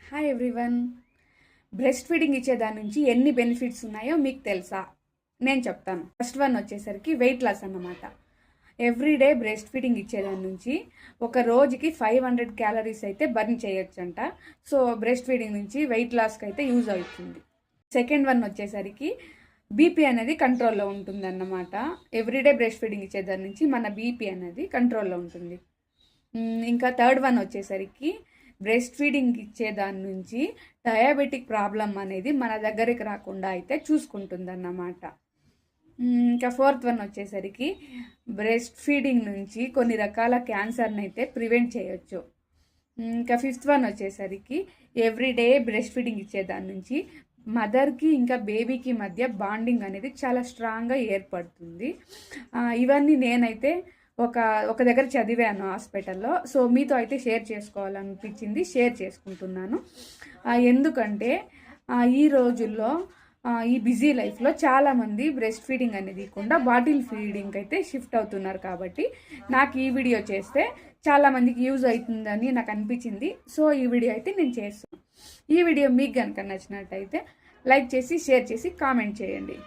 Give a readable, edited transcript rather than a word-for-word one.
Hi everyone. Breast feeding ఇచ్చేదాని నుంచి ఎన్ని benefits ఉన్నాయో మీకు తెలుసా? నేను చెప్తాను. ఫస్ట్ వన్ వచ్చేసరికి వెయిట్ లాస్ అన్నమాట. ఎవ్రీడే బ్రెస్ట్ ఫీడింగ్ ఇచ్చేదాని నుంచి ఒక రోజుకి 500 క్యాలరీస్ అయితే బర్న్ చేయొచ్చంట. సో బ్రెస్ట్ ఫీడింగ్ నుంచి వెయిట్ లాస్కి అయితే యూజ్ అవుతుంది. సెకండ్ వన్ వచ్చేసరికి బీపీ అనేది కంట్రోల్లో ఉంటుంది అన్నమాట. ఎవ్రీడే బ్రెస్ట్ ఫీడింగ్ ఇచ్చేదాని నుంచి మన బీపీ అనేది కంట్రోల్లో ఉంటుంది. ఇంకా థర్డ్ వన్ వచ్చేసరికి బ్రెస్ట్ ఫీడింగ్ ఇచ్చేదాని నుంచి డయాబెటిక్ ప్రాబ్లం అనేది మన దగ్గరికి రాకుండా అయితే చూసుకుంటుంది అన్నమాట. ఇంకా ఫోర్త్ వన్ వచ్చేసరికి బ్రెస్ట్ ఫీడింగ్ నుంచి కొన్ని రకాల క్యాన్సర్ని అయితే ప్రివెంట్ చేయొచ్చు. ఇంకా ఫిఫ్త్ వన్ వచ్చేసరికి ఎవ్రీడే బ్రెస్ట్ ఫీడింగ్ ఇచ్చేదాని నుంచి మదర్కి ఇంకా బేబీకి మధ్య బాండింగ్ అనేది చాలా స్ట్రాంగ్గా ఏర్పడుతుంది. ఇవన్నీ నేనైతే ఒక దగ్గర చదివాను హాస్పిటల్లో. సో మీతో అయితే షేర్ చేసుకోవాలనిపించింది, షేర్ చేసుకుంటున్నాను. ఎందుకంటే ఈ రోజుల్లో ఈ బిజీ లైఫ్లో చాలామంది బ్రెస్ట్ ఫీడింగ్ అనేది ఇవ్వకుండా బాటిల్ ఫీడింగ్ అయితే షిఫ్ట్ అవుతున్నారు. కాబట్టి నాకు ఈ వీడియో చేస్తే చాలామందికి యూజ్ అవుతుందని నాకు అనిపించింది. సో ఈ వీడియో అయితే నేను చేస్తాను. ఈ వీడియో మీకు కనుక నచ్చినట్టయితే లైక్ చేసి, షేర్ చేసి, కామెంట్ చేయండి.